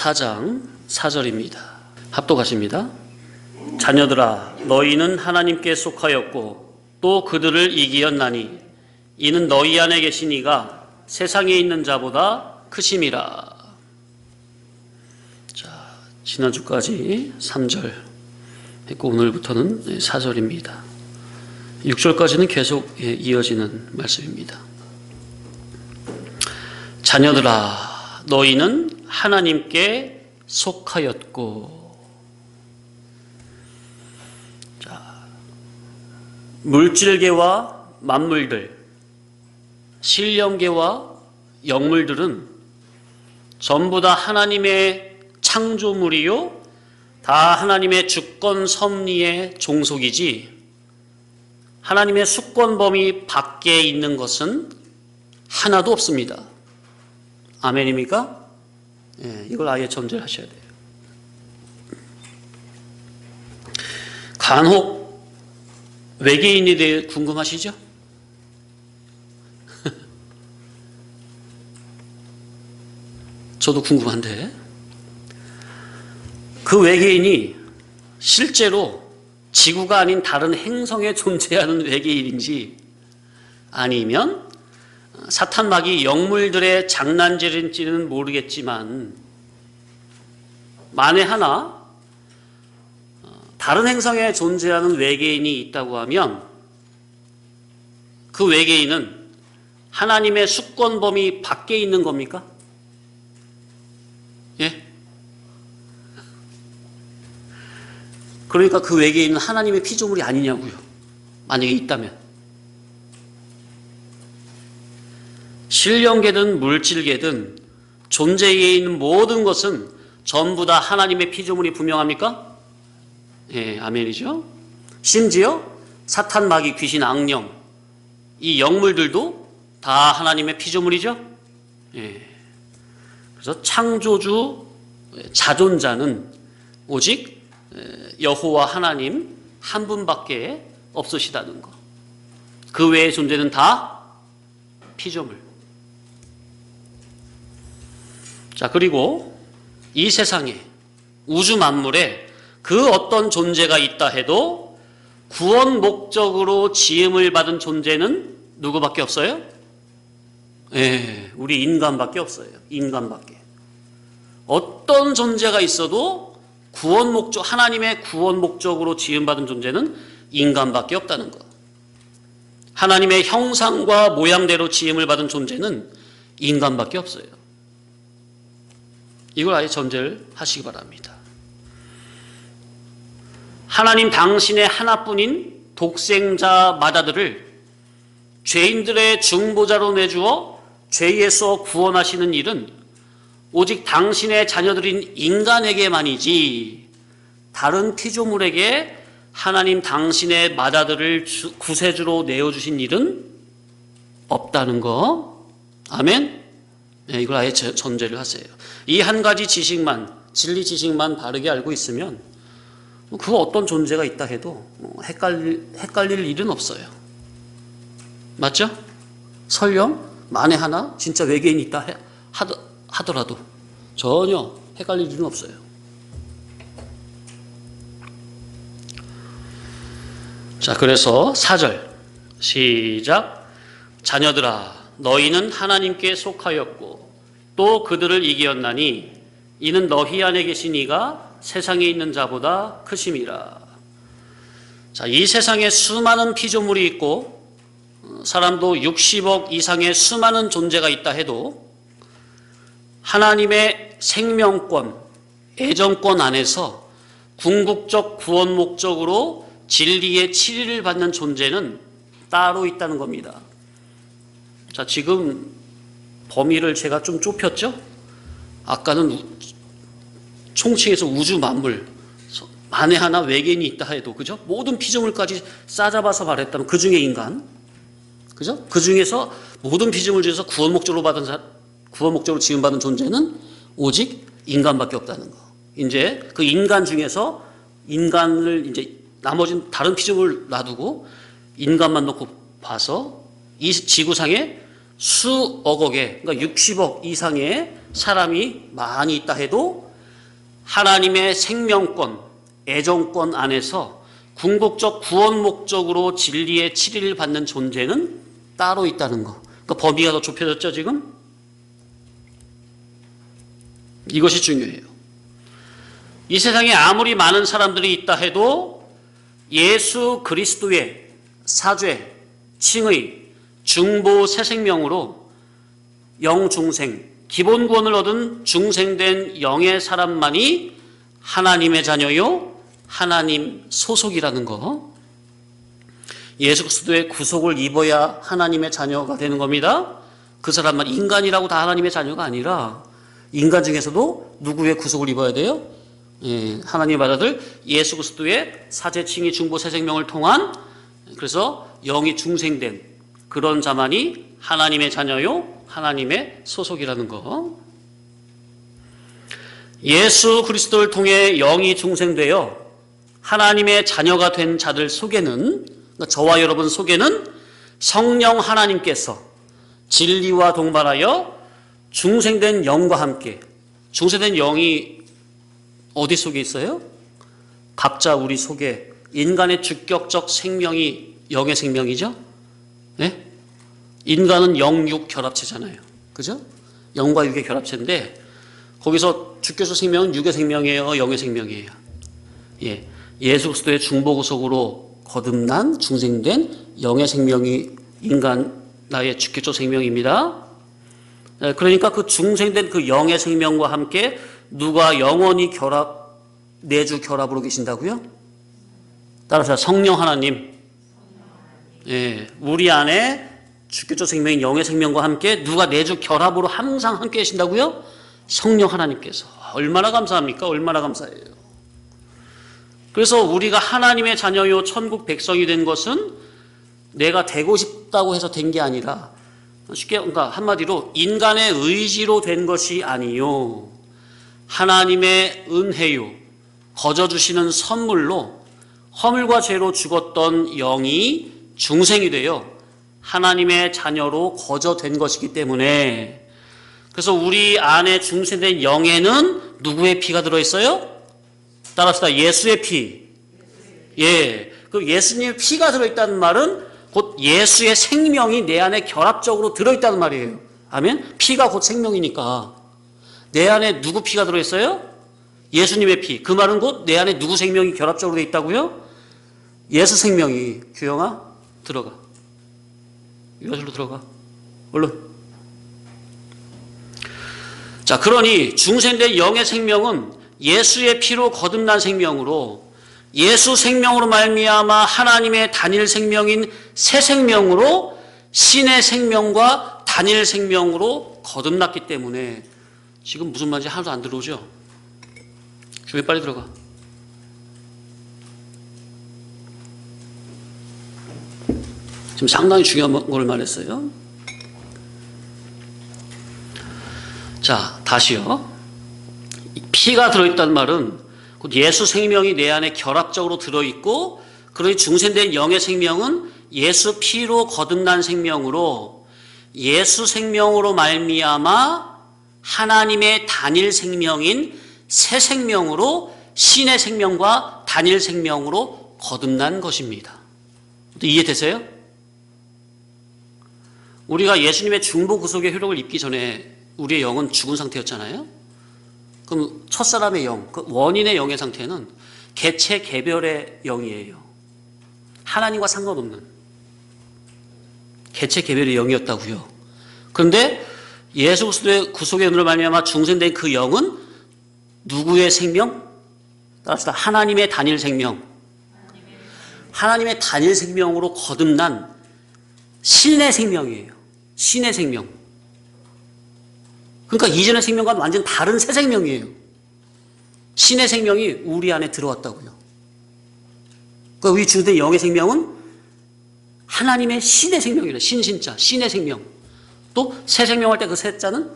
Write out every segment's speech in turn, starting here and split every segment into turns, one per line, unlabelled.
4장 4절입니다. 합독하십니다. 자녀들아, 너희는 하나님께 속하였고 또 그들을 이기었나니 이는 너희 안에 계신 이가 세상에 있는 자보다 크심이라. 자, 지난주까지 3절 했고 오늘부터는 4절입니다. 6절까지는 계속 이어지는 말씀입니다. 자녀들아, 너희는 하나님께 속하였고. 자, 물질계와 만물들, 신령계와 영물들은 전부 다 하나님의 창조물이요, 다 하나님의 주권 섭리의 종속이지 하나님의 수권 범위 밖에 있는 것은 하나도 없습니다. 아멘입니까? 예, 이걸 아예 전제를 하셔야 돼요. 간혹 외계인에 대해 궁금하시죠? 저도 궁금한데, 그 외계인이 실제로 지구가 아닌 다른 행성에 존재하는 외계인인지 아니면 사탄 마귀 영물들의 장난질인지는 모르겠지만, 만에 하나 다른 행성에 존재하는 외계인이 있다고 하면 그 외계인은 하나님의 수권 범위 밖에 있는 겁니까? 예? 그러니까 그 외계인은 하나님의 피조물이 아니냐고요. 만약에 있다면. 신령계든 물질계든 존재에 있는 모든 것은 전부 다 하나님의 피조물이 분명합니까? 예, 아멘이죠. 심지어 사탄, 마귀, 귀신, 악령, 이 영물들도 다 하나님의 피조물이죠. 예. 그래서 창조주 자존자는 오직 여호와 하나님 한 분밖에 없으시다는 것. 그 외의 존재는 다 피조물. 자, 그리고 이 세상에 우주 만물에 그 어떤 존재가 있다 해도 구원 목적으로 지음을 받은 존재는 누구밖에 없어요? 예, 우리 인간밖에 없어요. 인간밖에. 어떤 존재가 있어도 구원 목적, 하나님의 구원 목적으로 지음받은 존재는 인간밖에 없다는 것. 하나님의 형상과 모양대로 지음을 받은 존재는 인간밖에 없어요. 이걸 아예 전제를 하시기 바랍니다. 하나님 당신의 하나뿐인 독생자 마다들을 죄인들의 중보자로 내주어 죄에서 구원하시는 일은 오직 당신의 자녀들인 인간에게만이지 다른 피조물에게 하나님 당신의 마다들을 구세주로 내어주신 일은 없다는 거. 아멘? 네, 이걸 아예 전제를 하세요. 이 한 가지 지식만, 진리 지식만 바르게 알고 있으면 그 어떤 존재가 있다 해도 헷갈릴 일은 없어요. 맞죠? 설령 만에 하나 진짜 외계인이 있다 하더라도 전혀 헷갈릴 일은 없어요. 자, 그래서 4절 시작. 자녀들아, 너희는 하나님께 속하였고 또 그들을 이기었나니 이는 너희 안에 계신 이가 세상에 있는 자보다 크심이라. 자, 이 세상에 수많은 피조물이 있고 사람도 60억 이상의 수많은 존재가 있다 해도 하나님의 생명권, 애정권 안에서 궁극적 구원 목적으로 진리의 치리를 받는 존재는 따로 있다는 겁니다. 자, 지금 범위를 제가 좀 좁혔죠? 아까는 총칭해서 우주 만물, 만에 하나 외계인이 있다 해도, 그죠? 모든 피조물까지 싸잡아서 말했다면 그 중에 인간, 그죠? 그 중에서 모든 피조물 중에서 구원 목적으로 지음받은 존재는 오직 인간밖에 없다는 거. 이제 그 인간 중에서 인간을 이제 나머지는 다른 피조물을 놔두고 인간만 놓고 봐서 이 지구상에 수억억의, 그러니까 60억 이상의 사람이 많이 있다 해도 하나님의 생명권, 애정권 안에서 궁극적 구원 목적으로 진리의 7위를 받는 존재는 따로 있다는 거. 그러니까 범위가 더 좁혀졌죠, 지금? 이것이 중요해요. 이 세상에 아무리 많은 사람들이 있다 해도 예수 그리스도의 사죄, 칭의, 중보 새 생명으로 영중생, 기본 구원을 얻은 중생된 영의 사람만이 하나님의 자녀요, 하나님 소속이라는 거. 예수 그리스도의 구속을 입어야 하나님의 자녀가 되는 겁니다. 그 사람만 인간이라고 다 하나님의 자녀가 아니라 인간 중에서도 누구의 구속을 입어야 돼요? 하나님의 받아들 예수 그리스도의 사죄, 칭의, 중보, 새 생명을 통한, 그래서 영이 중생된 그런 자만이 하나님의 자녀요, 하나님의 소속이라는 거. 예수 그리스도를 통해 영이 중생되어 하나님의 자녀가 된 자들 속에는, 그러니까 저와 여러분 속에는 성령 하나님께서 진리와 동반하여 중생된 영과 함께, 중생된 영이 어디 속에 있어요? 각자 우리 속에 인간의 주격적 생명이 영의 생명이죠? 네? 인간은 영육 결합체잖아요. 그죠? 영과 육의 결합체인데 거기서 주격적 생명은 육의 생명이에요, 영의 생명이에요? 예. 예수 그리스도의 중보구속으로 거듭난 중생된 영의 생명이 인간 나의 주격적 생명입니다. 그러니까 그 중생된 그 영의 생명과 함께 누가 영원히 내주 결합으로 계신다고요? 따라서 성령 하나님. 예, 우리 안에 주격적 생명인 영의 생명과 함께 누가 내주 결합으로 항상 함께 계신다고요? 성령 하나님께서. 얼마나 감사합니까? 얼마나 감사해요. 그래서 우리가 하나님의 자녀요 천국 백성이 된 것은 내가 되고 싶다고 해서 된 게 아니라, 쉽게, 그러니까 한마디로 인간의 의지로 된 것이 아니요, 하나님의 은혜요, 거저 주시는 선물로 허물과 죄로 죽었던 영이 중생이 되어 하나님의 자녀로 거저 된 것이기 때문에, 그래서 우리 안에 중생된 영에는 누구의 피가 들어있어요? 따라서 예수의 피. 예, 그 예수님의 피가 들어있다는 말은 곧 예수의 생명이 내 안에 결합적으로 들어있다는 말이에요. 아멘? 피가 곧 생명이니까. 내 안에 누구 피가 들어있어요? 예수님의 피. 그 말은 곧 내 안에 누구 생명이 결합적으로 되어 있다고요? 예수 생명이. 규영아, 들어가. 이것으로 들어가. 얼른. 자, 그러니 중생된 영의 생명은 예수의 피로 거듭난 생명으로, 예수 생명으로 말미암아 하나님의 단일 생명인 새 생명으로, 신의 생명과 단일 생명으로 거듭났기 때문에, 지금 무슨 말인지 하나도 안 들어오죠? 주변 빨리 들어가. 지금 상당히 중요한 걸 말했어요. 자, 다시요. 피가 들어있다는 말은 곧 예수 생명이 내 안에 결합적으로 들어있고, 그러니 중생된 영의 생명은 예수 피로 거듭난 생명으로, 예수 생명으로 말미암아 하나님의 단일 생명인 새 생명으로, 신의 생명과 단일 생명으로 거듭난 것입니다. 이해되세요? 우리가 예수님의 중보 구속의 효력을 입기 전에 우리의 영은 죽은 상태였잖아요. 그럼 첫사람의 영, 그 원인의 영의 상태는 개체 개별의 영이에요. 하나님과 상관없는 개체 개별의 영이었다고요. 그런데 예수 그리스도의 구속의 은혜로 말미암아 중생된 그 영은 누구의 생명? 따라서 하나님의 단일 생명, 하나님의 단일 생명으로 거듭난 신의 생명이에요. 신의 생명. 그러니까 이전의 생명과는 완전 다른 새 생명이에요. 신의 생명이 우리 안에 들어왔다고요. 그러니까 우리 중생된 영의 생명은 하나님의 신의 생명이래요. 신신자, 신의 생명. 또 새 생명 할 때 그 새자는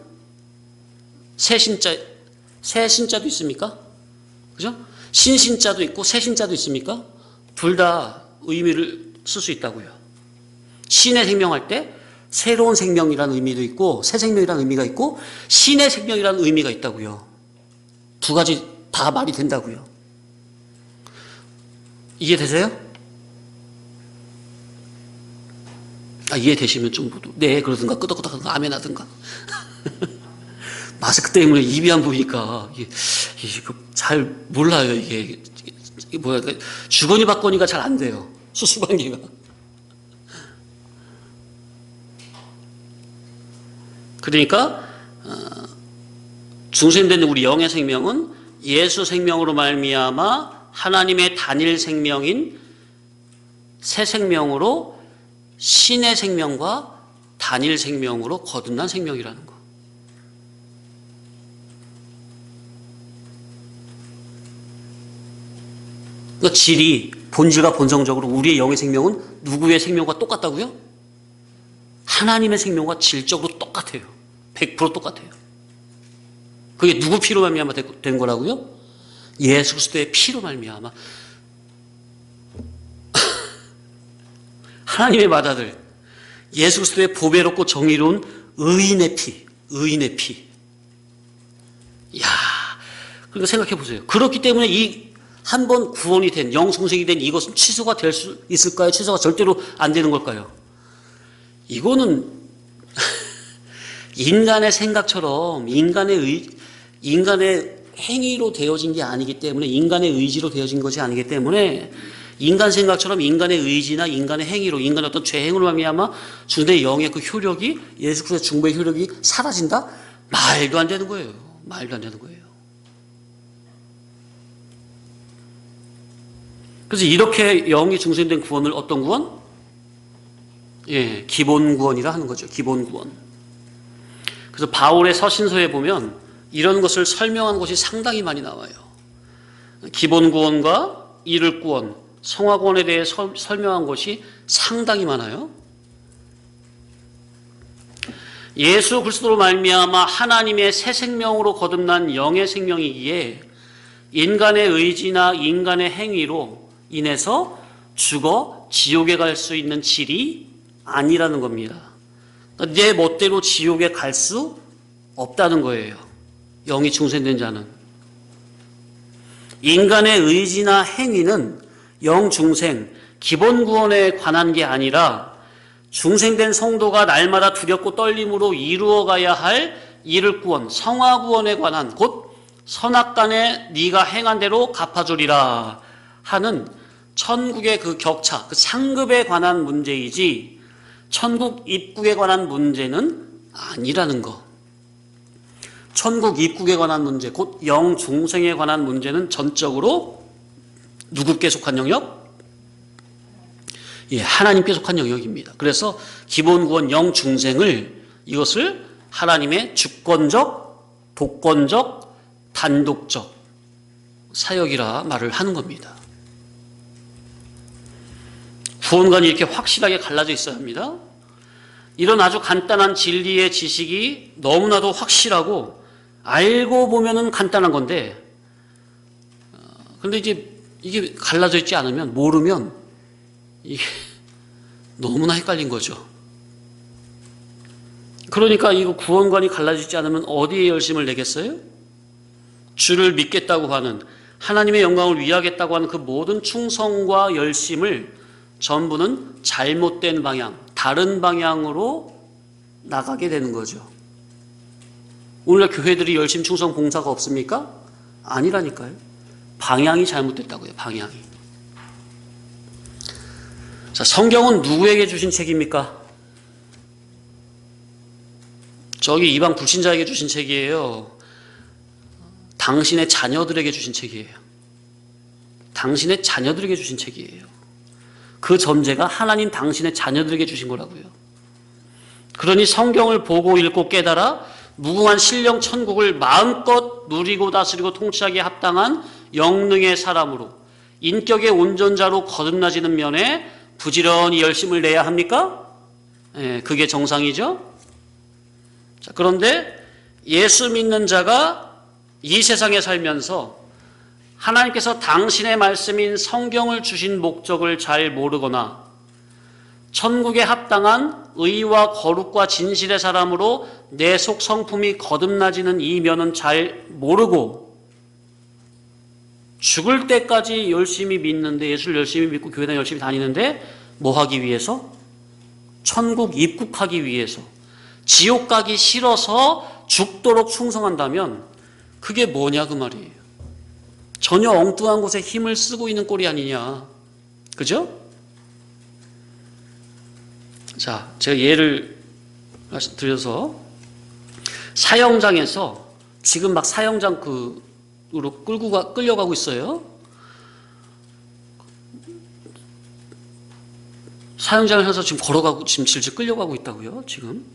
새 신자도 있습니까? 그죠? 신신자도 있고 새 신자도 있습니까? 둘 다 의미를 쓸 수 있다고요. 신의 생명 할 때 새로운 생명이라는 의미도 있고 새 생명이라는 의미가 있고 신의 생명이라는 의미가 있다고요. 두 가지 다 말이 된다고요. 이해되세요? 이해되시면 좀 네 그러든가 끄덕끄덕 하든가 아멘 하든가. 마스크 때문에 입이 안 보이니까 이게 잘 몰라요. 이게 뭐야, 주거니 받거니가 잘 안 돼요. 수수관계가. 그러니까 중생된 우리 영의 생명은 예수 생명으로 말미암아 하나님의 단일 생명인 새 생명으로 신의 생명과 단일 생명으로 거듭난 생명이라는 거. 그러니까 질이 본질과 본성적으로 우리의 영의 생명은 누구의 생명과 똑같다고요? 하나님의 생명과 질적으로 똑같아요. 100% 똑같아요. 그게 누구 피로 말미암아 된 거라고요? 예수 그리스도의 피로 말미암아. 하나님의 맏아들 예수 그리스도의 보배롭고 정의로운 의인의 피, 의인의 피. 야, 그러니까 생각해 보세요. 그렇기 때문에 이 한 번 구원이 된 영성생이 된 이것은 취소가 될 수 있을까요? 취소가 절대로 안 되는 걸까요? 이거는 인간의 생각처럼 인간의 행위로 되어진 게 아니기 때문에, 인간의 의지로 되어진 것이 아니기 때문에 인간 생각처럼 인간의 의지나 인간의 행위로, 인간의 어떤 죄행으로 말미암아 주의 영의 그 효력이, 예수 그리스도의 중보의 효력이 사라진다? 말도 안 되는 거예요. 말도 안 되는 거예요. 그래서 이렇게 영이 중생된 구원을 어떤 구원? 기본 구원이라 하는 거죠. 기본 구원. 그래서 바울의 서신서에 보면 이런 것을 설명한 것이 상당히 많이 나와요. 기본 구원과 이를 구원, 성화 구원에 대해 설명한 것이 상당히 많아요. 예수 그리스도로 말미암아 하나님의 새 생명으로 거듭난 영의 생명이기에 인간의 의지나 인간의 행위로 인해서 죽어 지옥에 갈 수 있는 질이 아니라는 겁니다. 내 멋대로 지옥에 갈 수 없다는 거예요. 영이 중생된 자는. 인간의 의지나 행위는 영 중생, 기본 구원에 관한 게 아니라 중생된 성도가 날마다 두렵고 떨림으로 이루어가야 할 이를 구원, 성화 구원에 관한, 곧 선악간에 네가 행한 대로 갚아주리라 하는 천국의 그 격차, 그 상급에 관한 문제이지 천국 입국에 관한 문제는 아니라는 거. 천국 입국에 관한 문제, 곧 영 중생에 관한 문제는 전적으로 누구께 속한 영역? 하나님께 속한 영역입니다. 그래서 기본 구원 영 중생을, 이것을 하나님의 주권적, 독권적, 단독적 사역이라 말을 하는 겁니다. 구원관이 이렇게 확실하게 갈라져 있어야 합니다. 이런 아주 간단한 진리의 지식이 너무나도 확실하고 알고 보면은 간단한 건데, 근데 이제 이게 갈라져 있지 않으면, 모르면 이게 너무나 헷갈린 거죠. 그러니까 이거 구원관이 갈라지지 않으면 어디에 열심을 내겠어요? 주를 믿겠다고 하는, 하나님의 영광을 위하겠다고 하는 그 모든 충성과 열심을 전부는 잘못된 방향, 다른 방향으로 나가게 되는 거죠. 오늘날 교회들이 열심 충성 봉사가 없습니까? 아니라니까요. 방향이 잘못됐다고요. 방향이. 자, 성경은 누구에게 주신 책입니까? 저기 이방 불신자에게 주신 책이에요. 당신의 자녀들에게 주신 책이에요. 당신의 자녀들에게 주신 책이에요. 그 전제가 하나님 당신의 자녀들에게 주신 거라고요. 그러니 성경을 보고 읽고 깨달아 무궁한 신령 천국을 마음껏 누리고 다스리고 통치하기에 합당한 영능의 사람으로, 인격의 온전자로 거듭나지는 면에 부지런히 열심을 내야 합니까? 그게 정상이죠. 자, 그런데 예수 믿는 자가 이 세상에 살면서 하나님께서 당신의 말씀인 성경을 주신 목적을 잘 모르거나 천국에 합당한 의와 거룩과 진실의 사람으로 내 속 성품이 거듭나지는 이 면은 잘 모르고 죽을 때까지 열심히 믿는데, 예수를 열심히 믿고 교회당 열심히 다니는데 뭐 하기 위해서? 천국 입국하기 위해서. 지옥 가기 싫어서 죽도록 충성한다면 그게 뭐냐 그 말이에요. 전혀 엉뚱한 곳에 힘을 쓰고 있는 꼴이 아니냐. 그죠? 자, 제가 예를 들어서 사형장에서 지금 막 사형장 으로 끌려가고 있어요. 사형장을 해서 지금 걸어가고, 지금 질질 끌려가고 있다고요, 지금.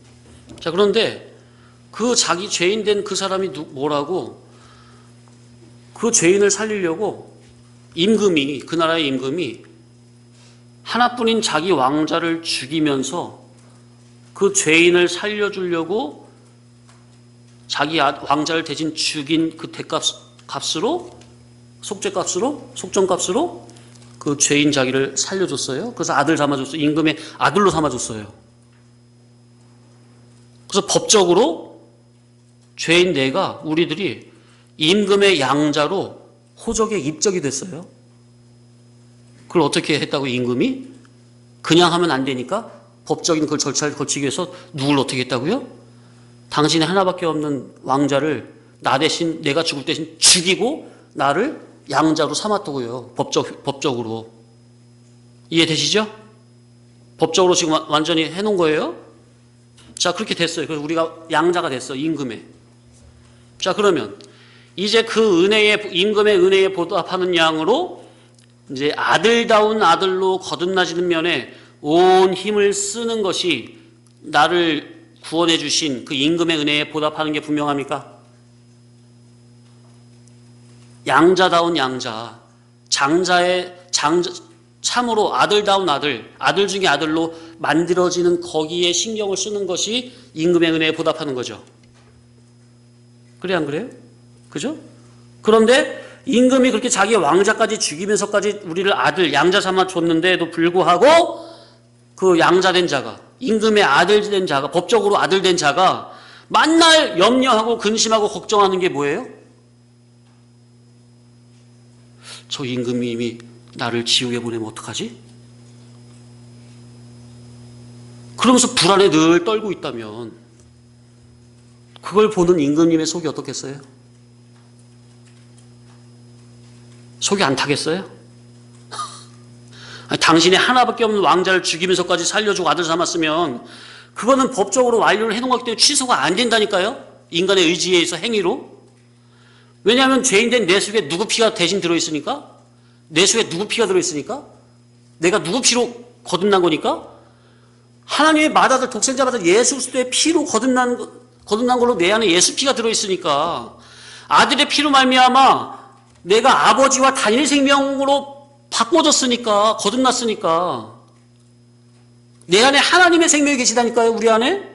자, 그런데 그 자기 죄인 된 그 사람이 뭐라고, 그 죄인을 살리려고 임금이, 그 나라의 임금이 하나뿐인 자기 왕자를 죽이면서 그 죄인을 살려주려고 자기 왕자를 대신 죽인 그 값으로, 속전값으로 그 죄인 자기를 살려줬어요. 그래서 아들 삼아줬어요. 임금의 아들로 삼아줬어요. 그래서 법적으로 죄인 내가, 우리들이 임금의 양자로 호적에 입적이 됐어요. 그걸 어떻게 했다고 임금이? 그냥 하면 안 되니까 법적인 그 절차를 거치기 위해서 누굴 어떻게 했다고요? 당신의 하나밖에 없는 왕자를 나 대신, 내가 죽을 대신 죽이고 나를 양자로 삼았다고요. 법적으로. 이해되시죠? 법적으로 지금 완전히 해놓은 거예요. 자, 그렇게 됐어요. 그래서 우리가 양자가 됐어, 임금의. 자, 그러면 이제 그 임금의 은혜에 보답하는 양으로 이제 아들다운 아들로 거듭나지는 면에 온 힘을 쓰는 것이 나를 구원해 주신 그 임금의 은혜에 보답하는 게 분명합니까? 양자다운 양자, 참으로 아들다운 아들 중에 아들로 만들어지는 거기에 신경을 쓰는 것이 임금의 은혜에 보답하는 거죠. 그래, 안 그래요? 그죠? 그런데 임금이 그렇게 자기 왕자까지 죽이면서까지 우리를 아들, 양자 삼아 줬는데도 불구하고 그 양자된 자가, 임금의 아들 된 자가, 법적으로 아들 된 자가 만날 염려하고 근심하고 걱정하는 게 뭐예요? 저 임금님이 나를 지옥에 보내면 어떡하지? 그러면서 불안에 늘 떨고 있다면 그걸 보는 임금님의 속이 어떻겠어요? 속이 안 타겠어요? 아니, 당신의 하나밖에 없는 왕자를 죽이면서까지 살려주고 아들 삼았으면 그거는 법적으로 완료를 해놓은 거기 때문에 취소가 안 된다니까요? 인간의 의지에 의해서 행위로. 왜냐하면 죄인된 내 속에 누구 피가 대신 들어있으니까? 내 속에 누구 피가 들어있으니까? 내가 누구 피로 거듭난 거니까? 하나님의 맏아들 독생자 맏아들 예수 그리스도의 피로 거듭난 걸로 내 안에 예수 피가 들어있으니까 아들의 피로 말미암아 내가 아버지와 단일 생명으로 바꿔졌으니까, 거듭났으니까 내 안에 하나님의 생명이 계시다니까요, 우리 안에.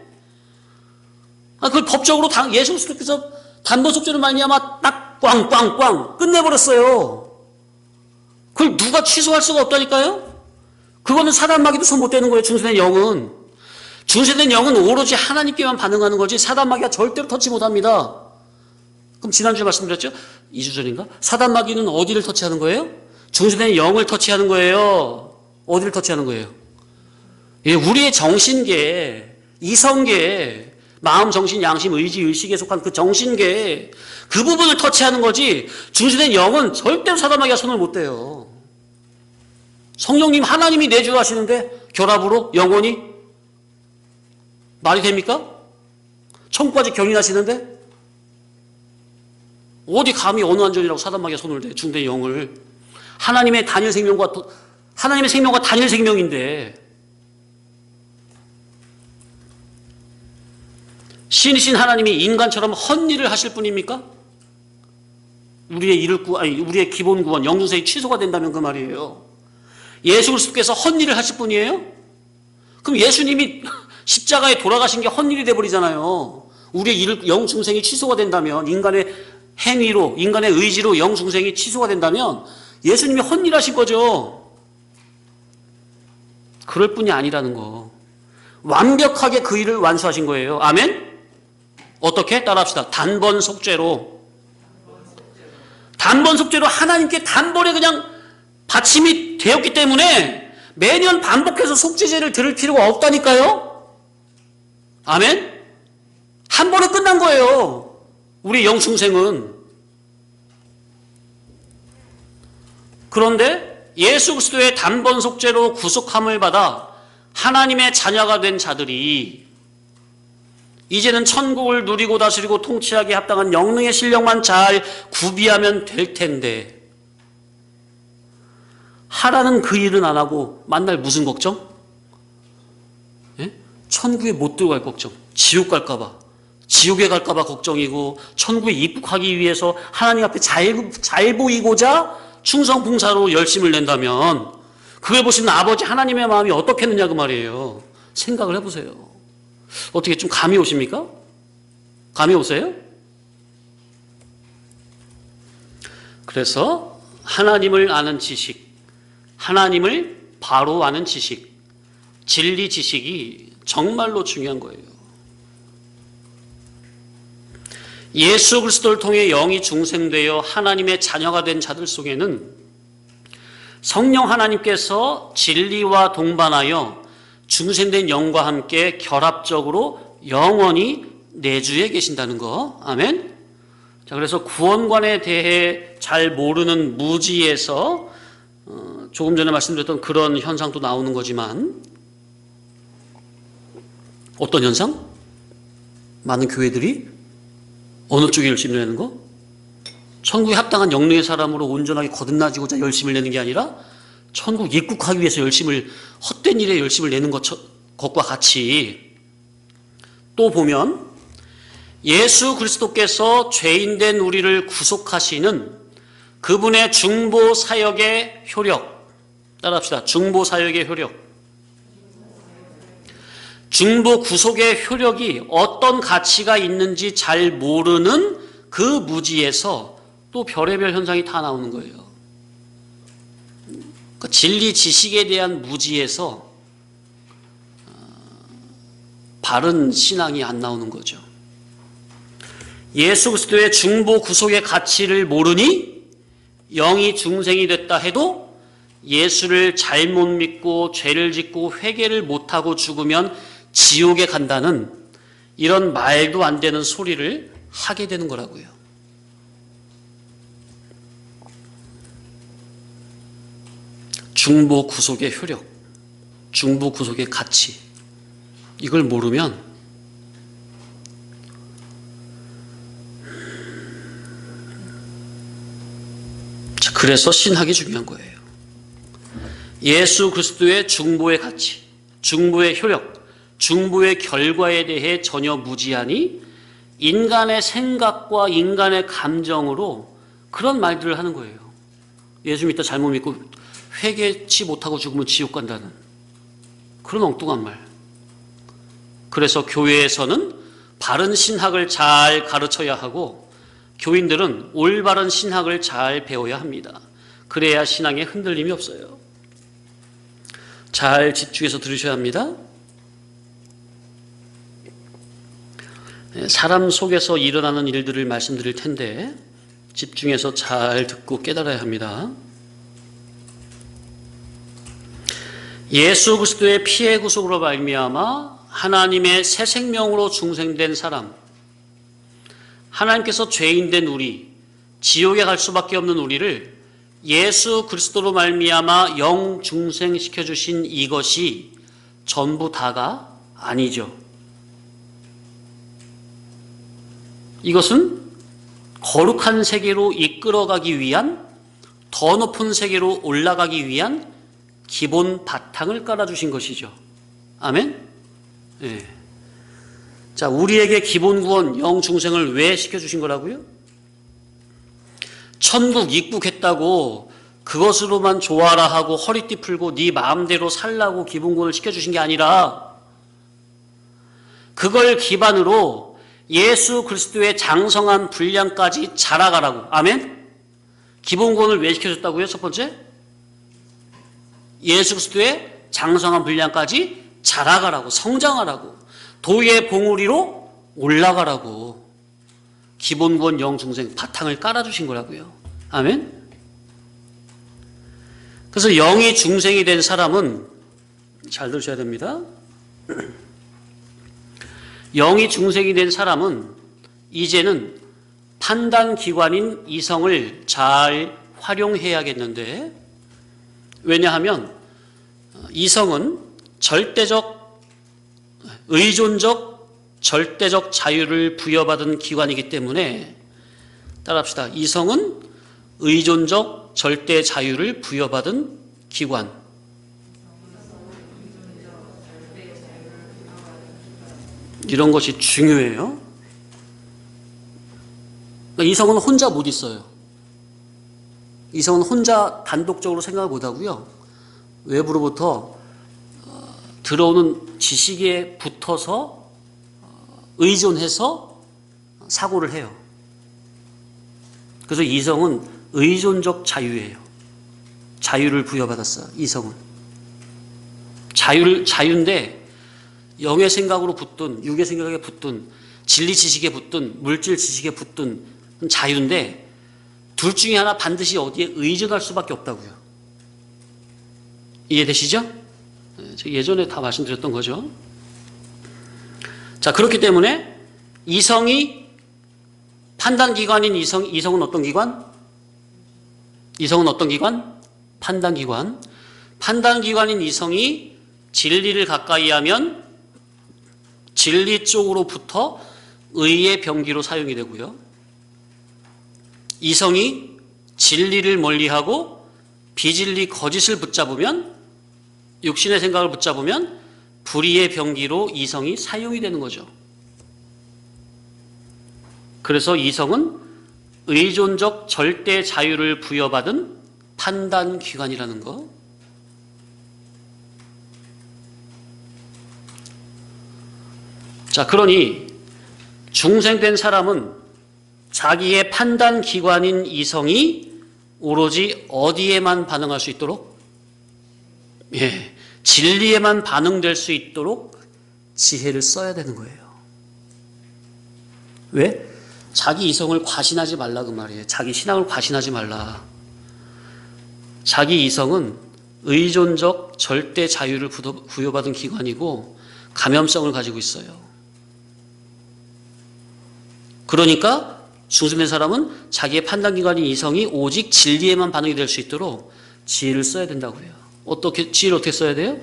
그걸 법적으로 예수 그리스도께서 단번속죄로 말미암아 딱 꽝꽝꽝 끝내버렸어요. 그걸 누가 취소할 수가 없다니까요. 그거는 사단 마귀도 손 못 대는 거예요. 중세된 영은. 중세된 영은 오로지 하나님께만 반응하는 거지 사단 마귀가 절대로 터치 못합니다. 그럼 지난주에 말씀드렸죠? 2주 전인가? 사단 마귀는 어디를 터치하는 거예요? 중세된 영을 터치하는 거예요. 어디를 터치하는 거예요? 예, 우리의 정신계, 이성계, 마음, 정신, 양심, 의지, 의식에 속한 그 정신계, 그 부분을 터치하는 거지 중세된 영은 절대로 사단 마귀가 손을 못 대요. 성령님 하나님이 내주하시는데 결합으로 영혼이 말이 됩니까? 천국까지 경인하시는데 어디 감히 어느 안전이라고 사단 마귀가 손을 대? 중대 영을. 하나님의 단일 생명과 단일 생명인데 신이신 하나님이 인간처럼 헛일을 하실 분입니까? 우리의 기본 구원, 영생이 취소가 된다면 그 말이에요. 예수 그리스도께서 헛일을 하실 분이에요? 그럼 예수님이 십자가에 돌아가신 게 헛일이 돼버리잖아요. 우리의 영중생이 취소가 된다면, 인간의 행위로, 인간의 의지로 영중생이 취소가 된다면 예수님이 헛일 하신 거죠. 그럴 뿐이 아니라는 거. 완벽하게 그 일을 완수하신 거예요. 아멘? 어떻게? 따라합시다. 단번 속죄로 단번 속죄로 하나님께 단번에 그냥 받침이 되었기 때문에 매년 반복해서 속죄제를 드릴 필요가 없다니까요. 아멘? 한 번에 끝난 거예요. 우리 영충생은. 그런데 예수 그리스도의 단번 속죄로 구속함을 받아 하나님의 자녀가 된 자들이 이제는 천국을 누리고 다스리고 통치하기에 합당한 영능의 실력만 잘 구비하면 될 텐데 하라는 그 일은 안 하고 만날 무슨 걱정? 예? 천국에 못 들어갈 걱정, 지옥 갈까봐, 지옥에 갈까봐 걱정이고, 천국에 입국하기 위해서 하나님 앞에 잘 보이고자 충성봉사로 열심을 낸다면 그걸 보시는 아버지 하나님의 마음이 어떻겠느냐 그 말이에요. 생각을 해보세요. 어떻게 좀 감이 오십니까? 감이 오세요? 그래서 하나님을 아는 지식, 하나님을 바로 아는 지식, 진리 지식이 정말로 중요한 거예요. 예수 그리스도를 통해 영이 중생되어 하나님의 자녀가 된 자들 속에는 성령 하나님께서 진리와 동반하여 중생된 영과 함께 결합적으로 영원히 내주에 계신다는 거. 아멘. 자, 그래서 구원관에 대해 잘 모르는 무지에서 조금 전에 말씀드렸던 그런 현상도 나오는 거지만, 어떤 현상? 많은 교회들이 어느 쪽에 열심히 내는 거? 천국에 합당한 영능의 사람으로 온전하게 거듭나지고자 열심을 내는 게 아니라 천국 입국하기 위해서 헛된 일에 열심을 내는 것과 같이, 또 보면 예수 그리스도께서 죄인된 우리를 구속하시는 그분의 중보 사역의 효력, 따라합시다. 중보 사역의 효력. 중보 구속의 효력이 어떤 가치가 있는지 잘 모르는 그 무지에서 또 별의별 현상이 다 나오는 거예요. 그 진리 지식에 대한 무지에서 바른 신앙이 안 나오는 거죠. 예수 그리스도의 중보 구속의 가치를 모르니 영이 중생이 됐다 해도 예수를 잘못 믿고 죄를 짓고 회개를 못하고 죽으면 지옥에 간다는 이런 말도 안 되는 소리를 하게 되는 거라고요. 중보 구속의 효력, 중보 구속의 가치, 이걸 모르면 그래서 신학이 중요한 거예요. 예수 그리스도의 중보의 가치, 중보의 효력, 중보의 결과에 대해 전혀 무지하니 인간의 생각과 인간의 감정으로 그런 말들을 하는 거예요. 예수 믿다 잘못 믿고 회개치 못하고 죽으면 지옥 간다는 그런 엉뚱한 말. 그래서 교회에서는 바른 신학을 잘 가르쳐야 하고 교인들은 올바른 신학을 잘 배워야 합니다. 그래야 신앙에 흔들림이 없어요. 잘 집중해서 들으셔야 합니다. 사람 속에서 일어나는 일들을 말씀드릴 텐데 집중해서 잘 듣고 깨달아야 합니다. 예수 그리스도의 피의 구속으로 말미암아 하나님의 새 생명으로 중생된 사람, 하나님께서 죄인된 우리, 지옥에 갈 수밖에 없는 우리를 예수 그리스도로 말미암아 영 중생시켜 주신 이것이 전부 다가 아니죠. 이것은 거룩한 세계로 이끌어가기 위한, 더 높은 세계로 올라가기 위한 기본 바탕을 깔아주신 것이죠. 아멘? 네. 자, 우리에게 기본 구원, 영 중생을 왜 시켜주신 거라고요? 천국 입국했다고 그것으로만 좋아라 하고 허리띠 풀고 네 마음대로 살라고 기본 구원을 시켜주신 게 아니라 그걸 기반으로 예수 그리스도의 장성한 분량까지 자라가라고. 아멘? 기본 구원을 왜 시켜줬다고요? 첫 번째, 예수 그리스도의 장성한 분량까지 자라가라고, 성장하라고, 도의 봉우리로 올라가라고 기본 구원 영 중생 바탕을 깔아주신 거라고요. 아멘? 그래서 영이 중생이 된 사람은 잘 들으셔야 됩니다. 영이 중생이 된 사람은 이제는 판단기관인 이성을 잘 활용해야겠는데, 왜냐하면 이성은 의존적 절대적 자유를 부여받은 기관이기 때문에, 따라합시다. 이성은 의존적 절대 자유를 부여받은 기관. 이런 것이 중요해요. 이성은 혼자 못 있어요. 이성은 혼자 단독적으로 생각을 못 하고요. 외부로부터 들어오는 지식에 붙어서 의존해서 사고를 해요. 그래서 이성은 의존적 자유예요. 자유를 부여받았어요. 이성은. 자유인데 영의 생각으로 붙든 육의 생각에 붙든 진리 지식에 붙든 물질 지식에 붙든 자유인데, 둘 중에 하나 반드시 어디에 의존할 수밖에 없다고요. 이해되시죠? 제가 예전에 다 말씀드렸던 거죠. 자, 그렇기 때문에 이성이 판단기관인 이성은 어떤 기관? 이성은 어떤 기관? 판단기관. 판단기관인 이성이 진리를 가까이 하면 진리 쪽으로부터 의의 병기로 사용이 되고요. 이성이 진리를 멀리하고 비진리 거짓을 붙잡으면, 육신의 생각을 붙잡으면 불의의 병기로 이성이 사용이 되는 거죠. 그래서 이성은 의존적 절대 자유를 부여받은 판단기관이라는 거. 자, 그러니 중생된 사람은 자기의 판단기관인 이성이 오로지 어디에만 반응할 수 있도록? 진리에만 반응될 수 있도록 지혜를 써야 되는 거예요. 왜? 자기 이성을 과신하지 말라 그 말이에요. 자기 신앙을 과신하지 말라. 자기 이성은 의존적 절대 자유를 부여받은 기관이고 감염성을 가지고 있어요. 그러니까 중생된 사람은 자기의 판단기관인 이성이 오직 진리에만 반응이 될 수 있도록 지혜를 써야 된다고요. 지혜를 어떻게 써야 돼요?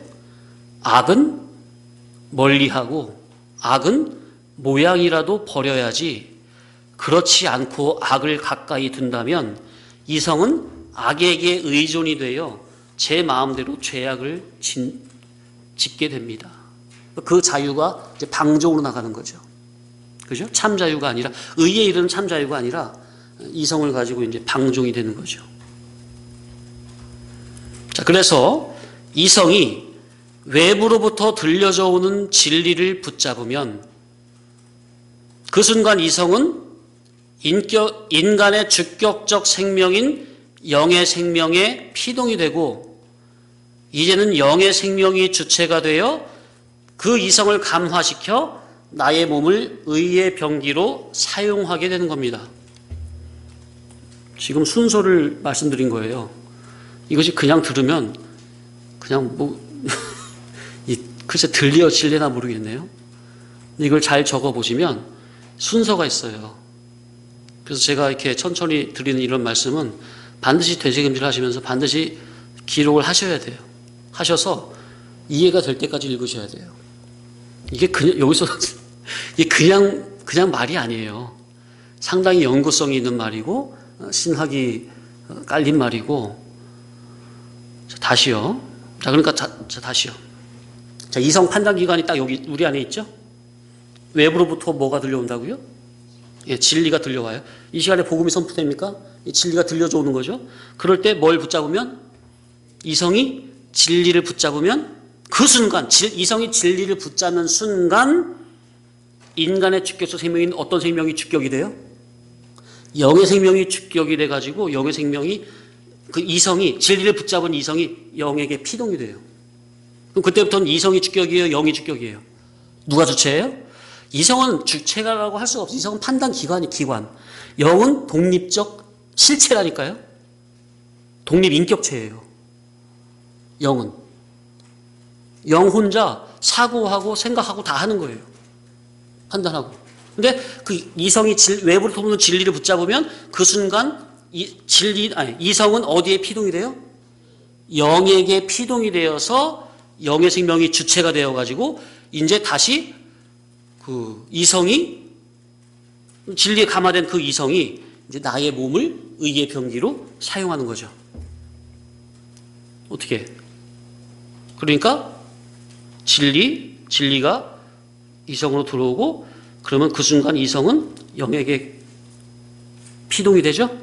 악은 멀리하고 악은 모양이라도 버려야지, 그렇지 않고 악을 가까이 둔다면 이성은 악에게 의존이 되어 제 마음대로 죄악을 짓게 됩니다. 그 자유가 이제 방종으로 나가는 거죠. 그죠? 참 자유가 아니라, 의에 이르는 참 자유가 아니라 이성을 가지고 이제 방종이 되는 거죠. 자, 그래서 이성이 외부로부터 들려져 오는 진리를 붙잡으면 그 순간 이성은 인간의 주격적 생명인 영의 생명에 피동이 되고, 이제는 영의 생명이 주체가 되어 그 이성을 감화시켜 나의 몸을 의의 병기로 사용하게 되는 겁니다. 지금 순서를 말씀드린 거예요. 이것이 그냥 들으면 그냥 글쎄 들려질래나 모르겠네요. 이걸 잘 적어보시면 순서가 있어요. 그래서 제가 이렇게 천천히 드리는 이런 말씀은 반드시 되새김질 하시면서 반드시 기록을 하셔야 돼요. 하셔서 이해가 될 때까지 읽으셔야 돼요. 이게 그냥 여기서 이게 그냥 말이 아니에요. 상당히 연구성이 있는 말이고 신학이 깔린 말이고. 자, 다시요. 자, 그러니까 다시요. 자, 이성 판단 기관이 딱 여기 우리 안에 있죠? 외부로부터 뭐가 들려온다고요? 예, 진리가 들려와요. 이 시간에 복음이 선포됩니까? 진리가 들려져 오는 거죠. 그럴 때 뭘 붙잡으면? 이성이 진리를 붙잡으면 그 순간, 이성이 진리를 붙잡는 순간 인간의 주격적 생명인 어떤 생명이 주격이 돼요? 영의 생명이 주격이 돼가지고 영의 생명이 그 이성이 진리를 붙잡은 이성이 영에게 피동이 돼요. 그럼 그때부터는 이성이 주격이에요? 영이 주격이에요? 누가 주체예요? 이성은 주체라고 할 수가 없어요. 이성은 판단 기관. 영은 독립적 실체라니까요. 독립인격체예요. 영은. 영 혼자 사고하고 생각하고 다 하는 거예요. 판단하고. 근데 그 이성이 외부로 들어오는 진리를 붙잡으면 그 순간 이성은 어디에 피동이 돼요? 영에게 피동이 되어서 영의 생명이 주체가 되어가지고 이제 다시 그 이성이 진리에 감화된 그 이성이 이제 나의 몸을 의의 병기로 사용하는 거죠. 어떻게? 그러니까 진리가 이성으로 들어오고 그러면 그 순간 이성은 영에게 피동이 되죠?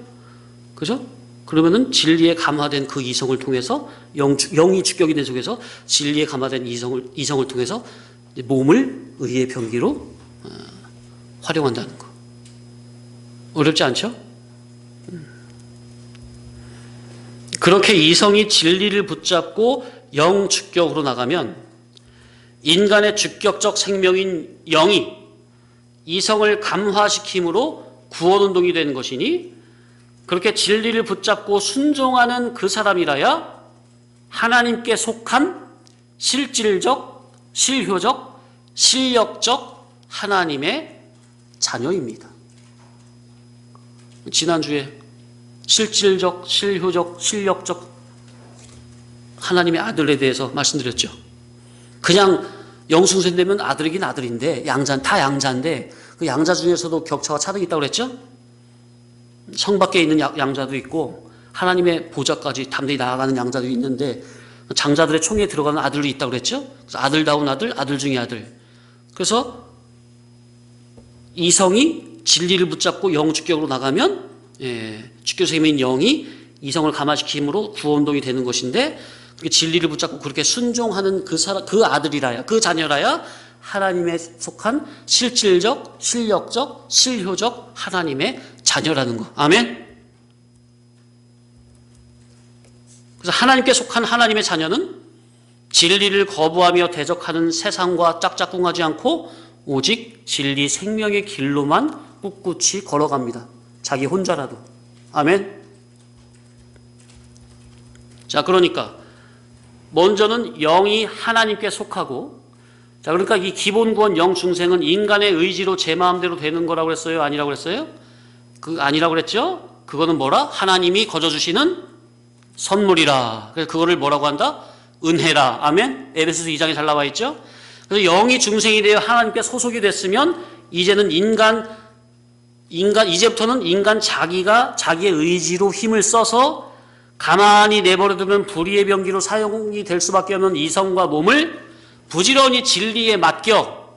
그죠? 그러면은 진리에 감화된 그 이성을 통해서 영이 주격이 된 속에서 진리에 감화된 이성을 통해서 몸을 의의 병기로 활용한다는 거. 어렵지 않죠? 그렇게 이성이 진리를 붙잡고 영 주격으로 나가면 인간의 주격적 생명인 영이 이성을 감화시킴으로 구원운동이 되는 것이니 그렇게 진리를 붙잡고 순종하는 그 사람이라야 하나님께 속한 실질적, 실효적, 실력적 하나님의 자녀입니다. 지난주에 실질적, 실효적, 실력적 하나님의 아들에 대해서 말씀드렸죠. 그냥 영순생 되면 아들이긴 아들인데 다 양자인데 그 양자 중에서도 격차와 차등이 있다고 그랬죠? 성 밖에 있는 양자도 있고 하나님의 보좌까지 담대히 나아가는 양자도 있는데 장자들의 총에 들어가는 아들도 있다고 그랬죠? 그래서 아들다운 아들, 아들 중의 아들. 그래서 이성이 진리를 붙잡고 영주격으로 나가면 주격생명인 영이 이성을 감화시킴으로 구원운동이 되는 것인데 진리를 붙잡고 그렇게 순종하는 그 아들이라야, 그 자녀라야 하나님에 속한 실질적, 실력적, 실효적 하나님의 자녀라는 거. 아멘? 그래서 하나님께 속한 하나님의 자녀는 진리를 거부하며 대적하는 세상과 짝짝꿍하지 않고 오직 진리 생명의 길로만 꿋꿋이 걸어갑니다. 자기 혼자라도. 아멘? 자, 그러니까 먼저는 영이 하나님께 속하고, 자, 그러니까 이 기본구원 영중생은 인간의 의지로 제 마음대로 되는 거라고 그랬어요? 아니라고 그랬어요? 아니라고 그랬죠? 그거는 뭐라? 하나님이 거저주시는 선물이라. 그래서 그거를 뭐라고 한다? 은혜라. 아멘? 에베소서 2장에 잘 나와 있죠? 그래서 영이 중생이 되어 하나님께 소속이 됐으면 이제는 이제부터는 인간 자기가 자기의 의지로 힘을 써서 가만히 내버려두면 불의의 병기로 사용이 될 수밖에 없는 이성과 몸을 부지런히 진리에 맡겨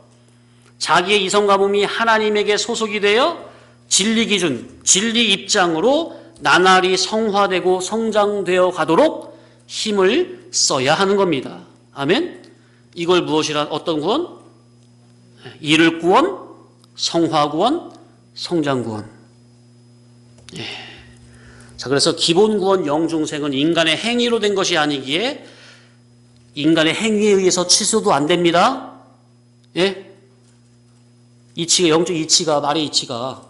자기의 이성과 몸이 하나님에게 소속이 되어 진리 기준, 진리 입장으로 나날이 성화되고 성장되어 가도록 힘을 써야 하는 겁니다. 아멘? 이걸 무엇이라, 어떤 구원? 이를 구원, 성화 구원, 성장 구원. 예. 자, 그래서 기본 구원 영중생은 인간의 행위로 된 것이 아니기에 인간의 행위에 의해서 취소도 안 됩니다. 예? 이치가, 영적 이치가, 말의 이치가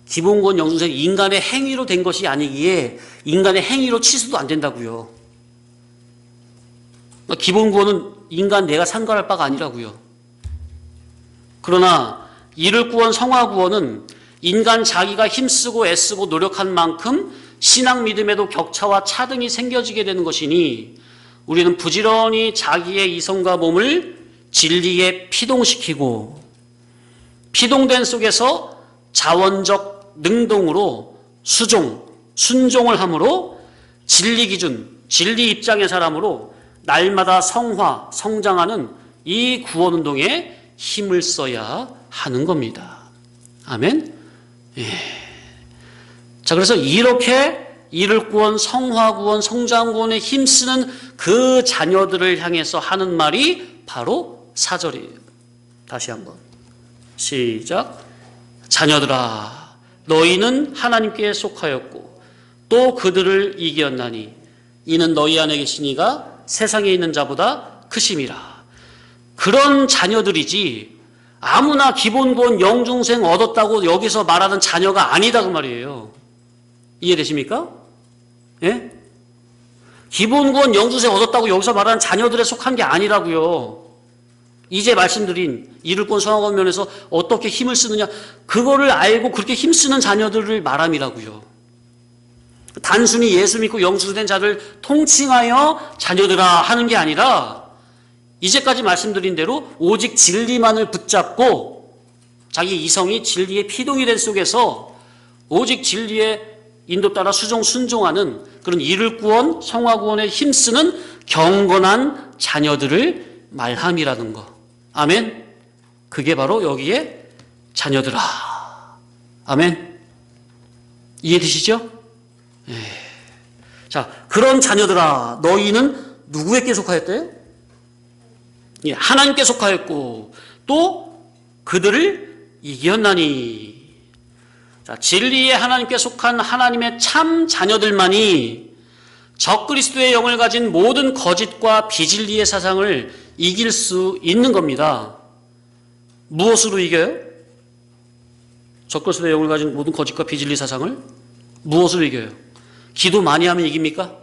기본 구원 영중생 인간의 행위로 된 것이 아니기에 인간의 행위로 취소도 안 된다고요. 기본 구원은 인간 내가 상관할 바가 아니라고요. 그러나 이를 구원, 성화 구원은 인간 자기가 힘쓰고 애쓰고 노력한 만큼 신앙 믿음에도 격차와 차등이 생겨지게 되는 것이니 우리는 부지런히 자기의 이성과 몸을 진리에 피동시키고 피동된 속에서 자원적 능동으로 순종을 함으로 진리 기준, 진리 입장의 사람으로 날마다 성화, 성장하는 이 구원운동에 힘을 써야 하는 겁니다. 아멘? 예. 자, 그래서 이렇게 이를 구원, 성화 구원, 성장 구원에 힘쓰는 그 자녀들을 향해서 하는 말이 바로 4절이에요. 다시 한번. 시작. 자녀들아, 너희는 하나님께 속하였고 또 그들을 이겼나니 이는 너희 안에 계신 이가 세상에 있는 자보다 크심이라. 그런 자녀들이지 아무나 기본구원 영중생 얻었다고 여기서 말하는 자녀가 아니다 그 말이에요. 이해되십니까? 예? 기본구원 영주생 얻었다고 여기서 말하는 자녀들에 속한 게 아니라고요. 이제 말씀드린 이룰권 성화권 면에서 어떻게 힘을 쓰느냐, 그거를 알고 그렇게 힘쓰는 자녀들을 말함이라고요. 단순히 예수 믿고 영주된 자를 통칭하여 자녀들아 하는 게 아니라 이제까지 말씀드린 대로 오직 진리만을 붙잡고 자기 이성이 진리의 피동이 된 속에서 오직 진리의 인도 따라 수종 순종하는 그런 이를 구원, 성화 구원에 힘쓰는 경건한 자녀들을 말함이라는 거. 아멘. 그게 바로 여기에 자녀들아. 아멘. 이해되시죠? 예. 자, 그런 자녀들아, 너희는 누구에게 속하였대요? 예, 하나님께 속하였고 또 그들을 이겼나니. 자, 진리의 하나님께 속한 하나님의 참 자녀들만이 적그리스도의 영을 가진 모든 거짓과 비진리의 사상을 이길 수 있는 겁니다. 무엇으로 이겨요? 적그리스도의 영을 가진 모든 거짓과 비진리 사상을 무엇으로 이겨요? 기도 많이 하면 이깁니까?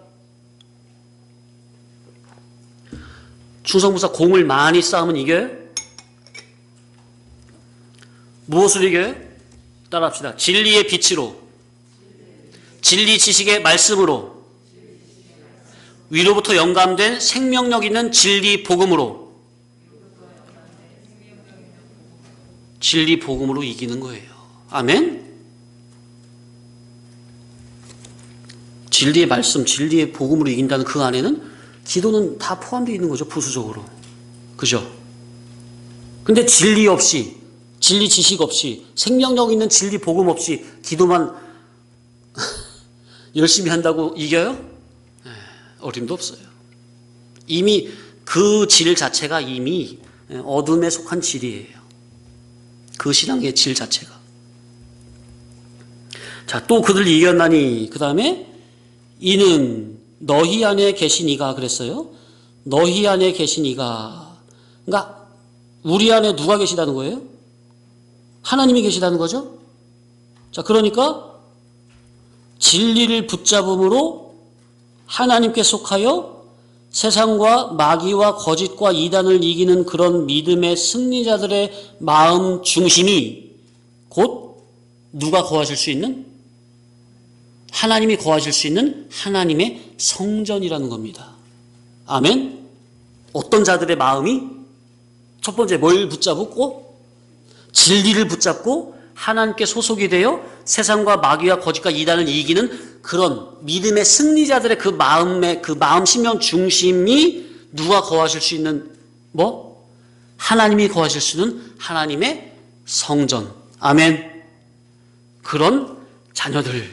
충성부사 공을 많이 쌓으면 이겨요? 무엇으로 이겨요? 따라합시다. 진리의 빛으로, 진리 지식의 말씀으로, 위로부터 영감된 생명력 있는 진리 복음으로, 진리 복음으로 이기는 거예요. 아멘? 진리의 말씀, 진리의 복음으로 이긴다는 그 안에는 기도는 다 포함되어 있는 거죠. 부수적으로. 그죠? 근데 진리 없이, 진리 지식 없이, 생명력 있는 진리 복음 없이 기도만 열심히 한다고 이겨요? 어림도 없어요. 이미 그 질 자체가 이미 어둠에 속한 질이에요. 그 신앙의 질 자체가. 자, 또 그들 이겼나니, 그 다음에 이는 너희 안에 계신 이가 그랬어요. 너희 안에 계신 이가. 그러니까 우리 안에 누가 계시다는 거예요? 하나님이 계시다는 거죠. 자, 그러니까 진리를 붙잡음으로 하나님께 속하여 세상과 마귀와 거짓과 이단을 이기는 그런 믿음의 승리자들의 마음 중심이 곧 누가 거하실 수 있는? 하나님이 거하실 수 있는 하나님의 성전이라는 겁니다. 아멘? 어떤 자들의 마음이? 첫 번째 뭘 붙잡고? 진리를 붙잡고 하나님께 소속이 되어 세상과 마귀와 거짓과 이단을 이기는 그런 믿음의 승리자들의 그 마음 심령 중심이 누가 거하실 수 있는 뭐? 하나님이 거하실 수 있는 하나님의 성전. 아멘. 그런 자녀들.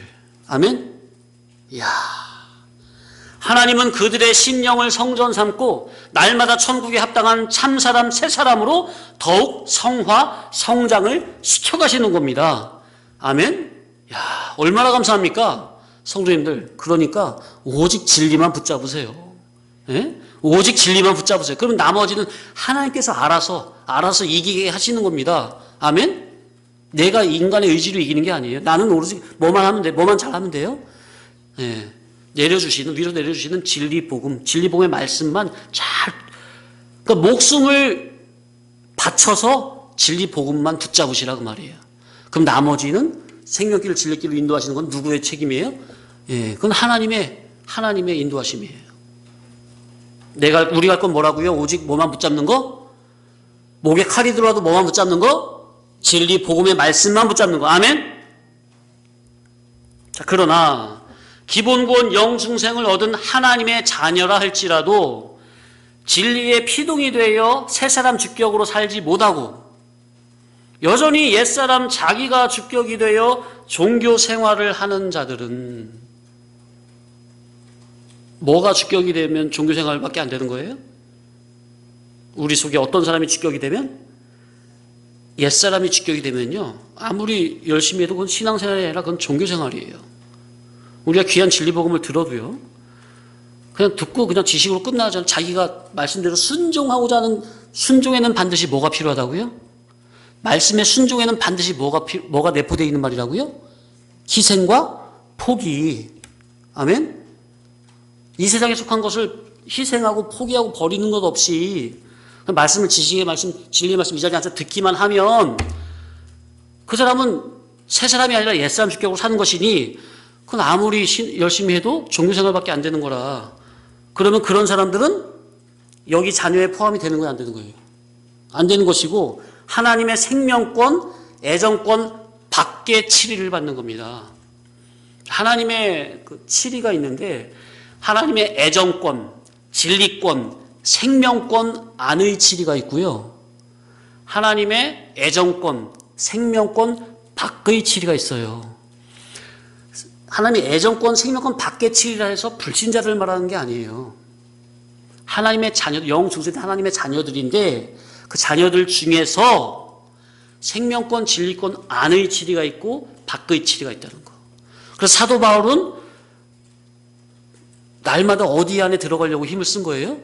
아멘. 이야. 하나님은 그들의 심령을 성전 삼고 날마다 천국에 합당한 참사람 새 사람으로 더욱 성화 성장을 시켜가시는 겁니다. 아멘. 야, 얼마나 감사합니까? 성도님들. 그러니까 오직 진리만 붙잡으세요. 예? 오직 진리만 붙잡으세요. 그러면 나머지는 하나님께서 알아서 이기게 하시는 겁니다. 아멘. 내가 인간의 의지로 이기는 게 아니에요. 나는 오로지 뭐만 하면 돼, 뭐만 잘하면 돼요. 예. 위로 내려주시는 진리 복음, 진리 복음의 말씀만 잘, 그러니까 목숨을 바쳐서 진리 복음만 붙잡으시라 그 말이에요. 그럼 나머지는 생명길을 진리길로 인도하시는 건 누구의 책임이에요? 예, 그건 하나님의 인도하심이에요. 우리가 할 건 뭐라고요? 오직 뭐만 붙잡는 거? 목에 칼이 들어와도 뭐만 붙잡는 거? 진리 복음의 말씀만 붙잡는 거. 아멘? 자, 그러나 기본구원 영중생을 얻은 하나님의 자녀라 할지라도 진리의 피동이 되어 새사람 주격으로 살지 못하고 여전히 옛사람 자기가 주격이 되어 종교 생활을 하는 자들은 뭐가 주격이 되면 종교 생활밖에 안 되는 거예요? 우리 속에 어떤 사람이 주격이 되면? 옛사람이 주격이 되면요, 아무리 열심히 해도 그건 신앙생활이 아니라 그건 종교생활이에요. 우리가 귀한 진리복음을 들어도요, 그냥 듣고 그냥 지식으로 끝나지 않고 자기가 말씀대로 순종하고자 하는 순종에는 반드시 뭐가 필요하다고요? 말씀의 순종에는 반드시 뭐가 내포되어 있는 말이라고요? 희생과 포기. 아멘? 이 세상에 속한 것을 희생하고 포기하고 버리는 것 없이 말씀을 지식의 말씀, 진리의 말씀 이 자리에 앉아 듣기만 하면 그 사람은 새 사람이 아니라 옛사람 주격으로 사는 것이니 그건 아무리 열심히 해도 종교생활밖에 안 되는 거라. 그러면 그런 사람들은 여기 자녀에 포함이 되는 거예요, 안 되는 거예요? 안 되는 것이고 하나님의 생명권, 애정권 밖에 치리를 받는 겁니다. 하나님의 그 치리가 있는데 하나님의 애정권, 진리권, 생명권 안의 치리가 있고요. 하나님의 애정권, 생명권 밖의 치리가 있어요. 하나님의 애정권, 생명권 밖의 치리라 해서 불신자를 말하는 게 아니에요. 하나님의 자녀, 영 중생들 하나님의 자녀들인데 그 자녀들 중에서 생명권, 진리권 안의 치리가 있고 밖의 치리가 있다는 거. 그래서 사도 바울은 날마다 어디 안에 들어가려고 힘을 쓴 거예요?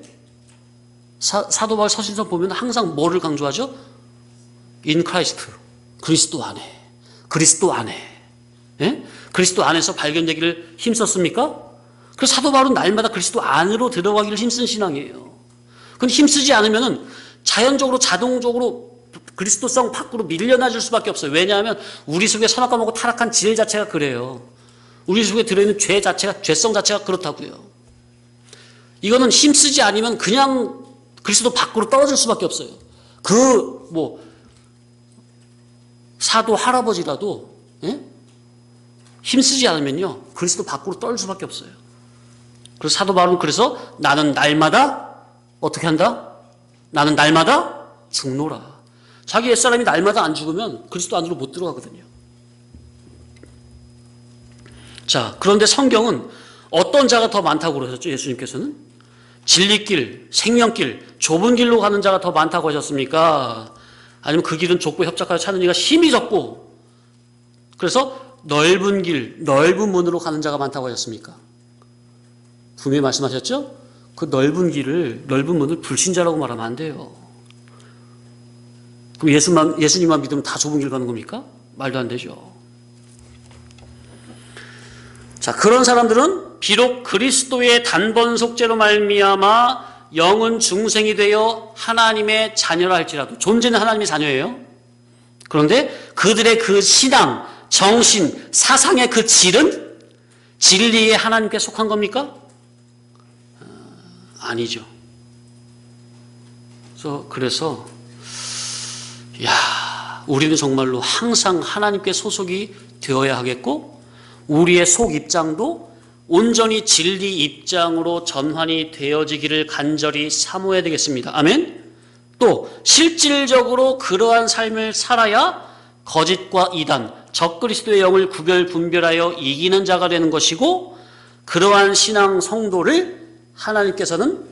사도 바울 서신서 보면 항상 뭐를 강조하죠? In Christ. 그리스도 안에. 그리스도 안에. 예? 그리스도 안에서 발견되기를 힘썼습니까? 그래서 사도 바울은 날마다 그리스도 안으로 들어가기를 힘쓴 신앙이에요. 근데 힘쓰지 않으면은 자연적으로 자동적으로 그리스도성 밖으로 밀려나질 수밖에 없어요. 왜냐하면 우리 속에 선악과목고 타락한 질 자체가 그래요. 우리 속에 들어있는 죄 자체가, 죄성 자체가 그렇다고요. 이거는 힘쓰지 않으면 그냥 그리스도 밖으로 떨어질 수밖에 없어요. 사도 할아버지라도, 예? 힘쓰지 않으면요, 그리스도 밖으로 떨어질 수밖에 없어요. 그래서 사도 바울은 그래서 나는 날마다 어떻게 한다? 나는 날마다 죽노라. 자기 옛사람이 날마다 안 죽으면 그리스도 안으로 못 들어가거든요. 자, 그런데 성경은 어떤 자가 더 많다고 그러셨죠? 예수님께서는? 진리길, 생명길, 좁은 길로 가는 자가 더 많다고 하셨습니까? 아니면 그 길은 좁고 협착하여 찾는 이가 힘이 적고 그래서 넓은 길, 넓은 문으로 가는 자가 많다고 하셨습니까? 분명히 말씀하셨죠? 그 넓은 길을, 넓은 문을 불신자라고 말하면 안 돼요. 그럼 예수님만 믿으면 다 좁은 길 가는 겁니까? 말도 안 되죠. 자, 그런 사람들은 비록 그리스도의 단번 속죄로 말미암아 영은 중생이 되어 하나님의 자녀라 할지라도, 존재는 하나님의 자녀예요. 그런데 그들의 그 신앙, 정신, 사상의 그 질은 진리의 하나님께 속한 겁니까? 아니죠. 그래서 우리는 정말로 항상 하나님께 소속이 되어야 하겠고 우리의 속 입장도 온전히 진리 입장으로 전환이 되어지기를 간절히 사모해야 되겠습니다. 아멘? 또 실질적으로 그러한 삶을 살아야 거짓과 이단, 적그리스도의 영을 구별 분별하여 이기는 자가 되는 것이고 그러한 신앙 성도를 하나님께서는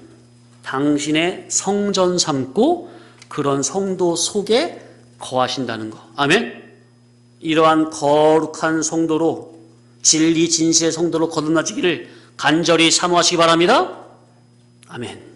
당신의 성전 삼고 그런 성도 속에 거하신다는 거. 아멘? 이러한 거룩한 성도로 진리 진실의 성도로 거듭나지기를 간절히 사모하시기 바랍니다. 아멘.